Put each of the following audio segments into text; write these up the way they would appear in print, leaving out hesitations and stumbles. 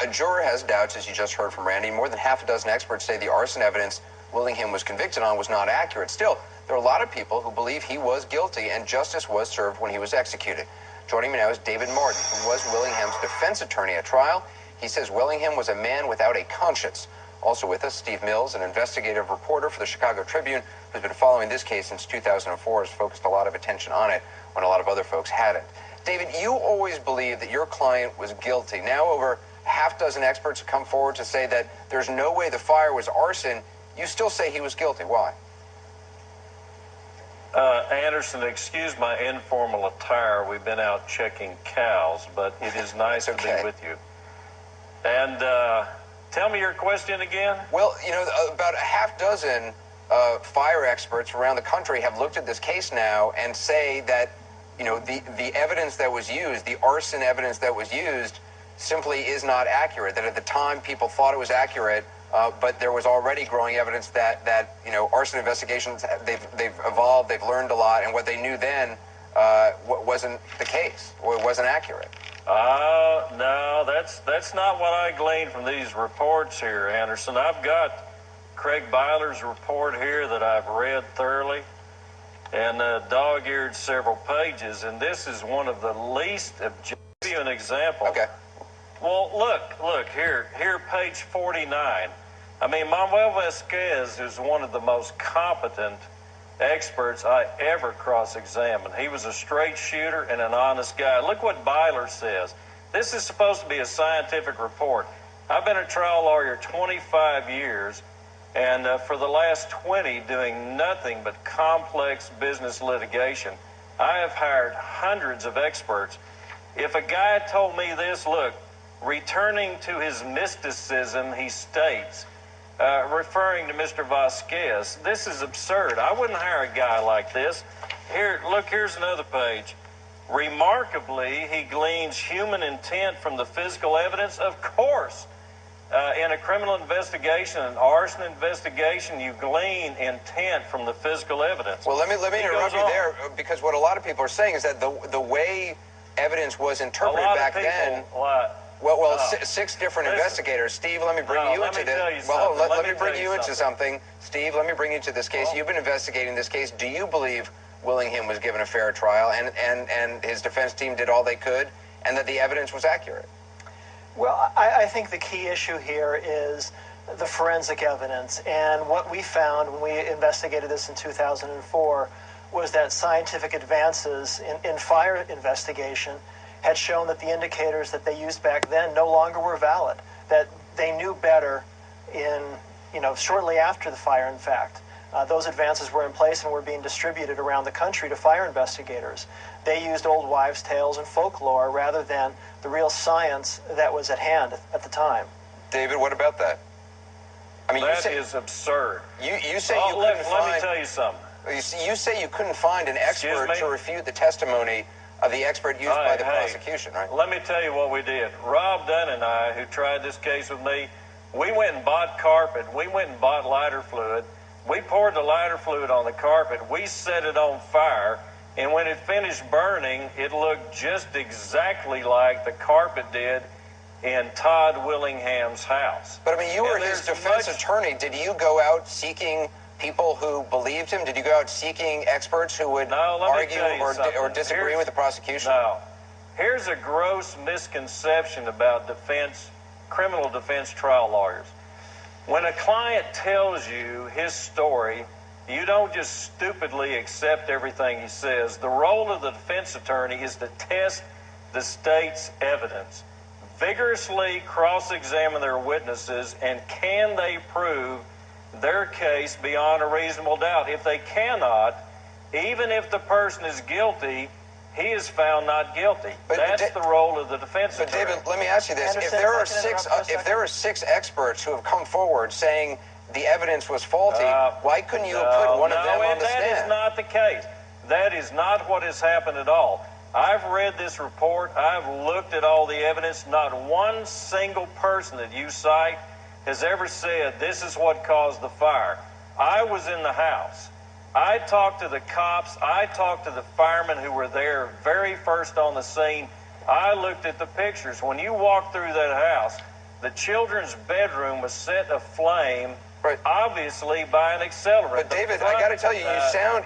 A juror has doubts, as you just heard from Randy. More than half a dozen experts say the arson evidence Willingham was convicted on was not accurate. Still, there are a lot of people who believe he was guilty and justice was served when he was executed. Joining me now is David Martin, who was Willingham's defense attorney at trial. He says Willingham was a man without a conscience. Also with us, Steve Mills, an investigative reporter for the Chicago Tribune, who's been following this case since 2004, has focused a lot of attention on it when a lot of other folks hadn't. David, you always believed that your client was guilty. Now over half dozen experts have come forward to say that there's no way the fire was arson. You still say he was guilty. Why? Anderson, excuse my informal attire. We've been out checking cows, but it is nice to be with you. And tell me your question again. Well, you know, about a half dozen fire experts around the country have looked at this case now and say that, you know, the evidence that was used, the arson evidence that was used, simply is not accurate. That at the time people thought it was accurate, but there was already growing evidence that you know, arson investigations, they've evolved, they've learned a lot, and what they knew then wasn't the case, or it wasn't accurate. No, that's not what I gleaned from these reports here, Anderson. I've got Craig Byler's report here that I've read thoroughly and dog-eared several pages, and this is one of the least objective. I'll give you an example. Okay. Well, look here, page 49. I mean, Manuel Vasquez is one of the most competent experts I ever cross-examined. He was a straight shooter and an honest guy. Look what Byler says. This is supposed to be a scientific report. I've been a trial lawyer 25 years, and for the last 20 doing nothing but complex business litigation. I have hired hundreds of experts. If a guy told me this, look, returning to his mysticism, he states, referring to Mr. Vasquez, this is absurd. I wouldn't hire a guy like this. Here, look, here's another page. Remarkably, he gleans human intent from the physical evidence. Of course, in a criminal investigation, an arson investigation, you glean intent from the physical evidence. Well, let me interrupt you there, because what a lot of people are saying is that the way evidence was interpreted back then. Well, six different investigators. Steve, let me bring you into this. Well, let me bring you into something. Steve, let me bring you into this case. You've been investigating this case. Do you believe Willingham was given a fair trial and his defense team did all they could and that the evidence was accurate? Well, I think the key issue here is the forensic evidence. And what we found when we investigated this in 2004 was that scientific advances in fire investigation had shown that the indicators that they used back then no longer were valid, that they knew better shortly after the fire, in fact. Those advances were in place and were being distributed around the country to fire investigators. They used old wives' tales and folklore rather than the real science that was at hand at the time. David, what about that? I mean, that is absurd. You say you couldn't find... Let me tell you something. You say you couldn't find an expert to refute the testimony of the expert used by the prosecution, right? Let me tell you what we did. Rob Dunn and I, who tried this case with me, we went and bought carpet. We went and bought lighter fluid. We poured the lighter fluid on the carpet. We set it on fire. And when it finished burning, it looked just exactly like the carpet did in Todd Willingham's house. But, I mean, you were his defense attorney. Did you go out seeking people who believed him? Did you go out seeking experts who would argue or disagree with the prosecution? No. Here's a gross misconception about criminal defense trial lawyers. When a client tells you his story, you don't just stupidly accept everything he says. The role of the defense attorney is to test the state's evidence, vigorously cross-examine their witnesses, and can they prove their case beyond a reasonable doubt. If they cannot, even if the person is guilty, he is found not guilty. That's the role of the defense attorney. But David, let me ask you this: if there are six experts who have come forward saying the evidence was faulty, why couldn't you have put one of them on the stand? That is not the case. That is not what has happened at all. I've read this report. I've looked at all the evidence. Not one single person that you cite has ever said this is what caused the fire. I was in the house. I talked to the cops. I talked to the firemen who were there very first on the scene. I looked at the pictures. When you walk through that house, the children's bedroom was set aflame, Right. obviously by an accelerant. But David, I got to tell you,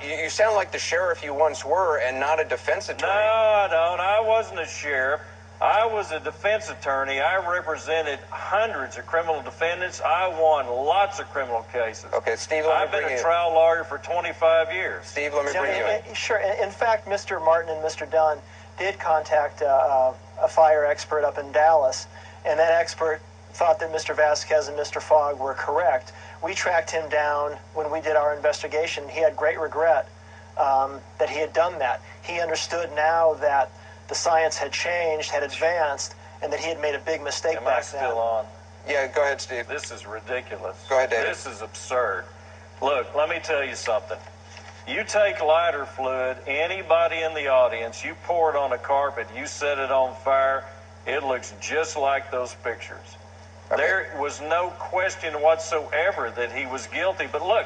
you sound like the sheriff you once were, and not a defense attorney. No, I don't. I wasn't a sheriff. I was a defense attorney. I represented hundreds of criminal defendants. I won lots of criminal cases. Okay, Steve, let me I've been bring a you. trial lawyer for 25 years. Steve, let me bring you in. Sure. In fact, Mr. Martin and Mr. Dunn did contact a fire expert up in Dallas, and that expert thought that Mr. Vasquez and Mr. Fogg were correct. We tracked him down when we did our investigation. He had great regret that he had done that. He understood now that the science had changed, had advanced, and that he had made a big mistake Am back I still then. on? Yeah, go ahead, Steve. This is ridiculous. Go ahead, David. This is absurd. Look, let me tell you something. You take lighter fluid, anybody in the audience, you pour it on a carpet, you set it on fire, it looks just like those pictures. Okay. There was no question whatsoever that he was guilty. But look,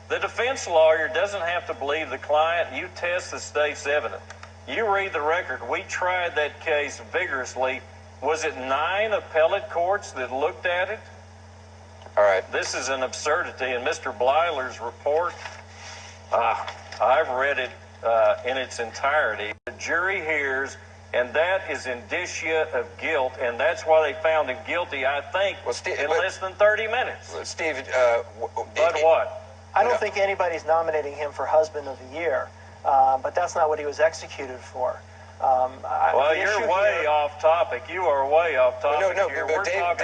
the defense lawyer doesn't have to believe the client. You test the state's evidence. You read the record. We tried that case vigorously. Was it 9 appellate courts that looked at it? All right. This is an absurdity. And Mr. Blyler's report, I've read it in its entirety. The jury hears, and that is indicia of guilt, and that's why they found him guilty, I think, Well, Steve, in but- less than 30 minutes. Steve, But what? I don't No. think anybody's nominating him for Husband of the Year, but that's not what he was executed for. Well, The you're issue way here- off topic. You are way off topic No, here. but We're talking about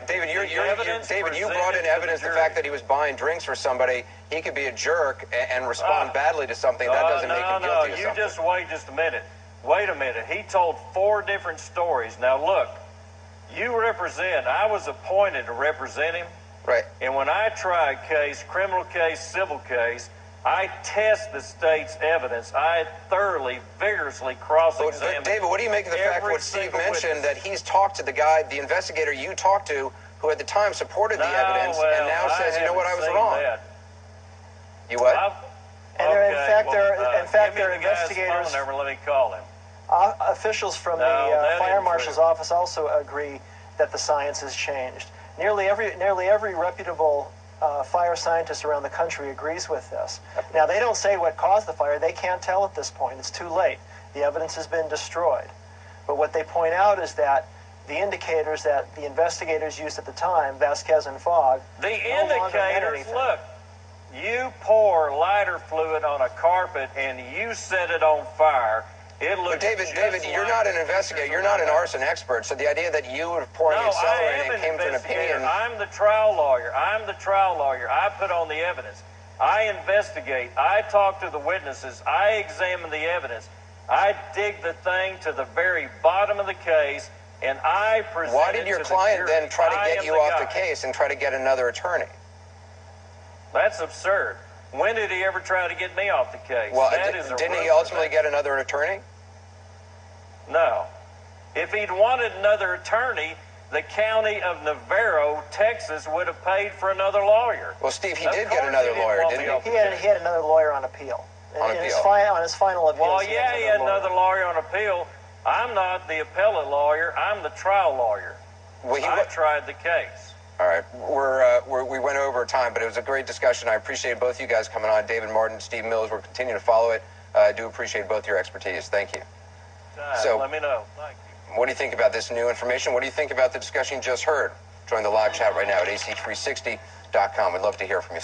David, the evidence you brought presented in to evidence the jury. fact that he was buying drinks for somebody. He could be a jerk and respond badly to something. That doesn't make him guilty of you something. just wait just a minute. Wait a minute. He told 4 different stories. Now, look, I was appointed to represent him. Right. And when I try a case, criminal case, civil case, I test the state's evidence. I thoroughly, vigorously cross-examine. But David, what do you make of the fact every what Steve single mentioned, witness. that he's talked to the guy, the investigator you talked to, who at the time supported the evidence, and now says, you know what, I was haven't wrong. seen that. You what? And there- in fact, there give me are the guy's investigators- phone number. Let me call him. Officials from No, the that fire isn't marshal's true. office also agree that the science has changed. Nearly every reputable fire scientist around the country agrees with this. Now, they don't say what caused the fire. They can't tell at this point. It's too late. The evidence has been destroyed. But what they point out is that the indicators that the investigators used at the time, Vasquez and Fogg, The no longer meant indicators, anything. look, you pour lighter fluid on a carpet and you set it on fire. It looks But David, just you're like not an the investigator. pictures You're not an around arson expert. So the idea that you were pouring No, I accelerant am and an came to an investigator. opinion. I'm the trial lawyer. I put on the evidence. I investigate. I talk to the witnesses. I examine the evidence. I dig the thing to the very bottom of the case, and I present Why it did your to the client jury. then try to I get am you the off the guy. case and try to get another attorney? That's absurd. When did he ever try to get me off the case? Well, That is a didn't he rumor. ultimately get another attorney? No. If he'd wanted another attorney, the county of Navarro, Texas, would have paid for another lawyer. Well, Steve, he Of did course get another he didn't lawyer, want didn't me off he? the case. He had another lawyer on appeal. On In appeal. on his final appeals, Well, yeah, he had another lawyer on appeal. I'm not the appellate lawyer. I'm the trial lawyer. Well, I tried the case. All right, we went over time, but it was a great discussion. I appreciate both you guys coming on, David Martin, Steve Mills. We're continuing to follow it. I do appreciate both your expertise. Thank you. So- Let me know. Thank you. What do you think about this new information? What do you think about the discussion you just heard? Join the live chat right now at ac360.com. We'd love to hear from you.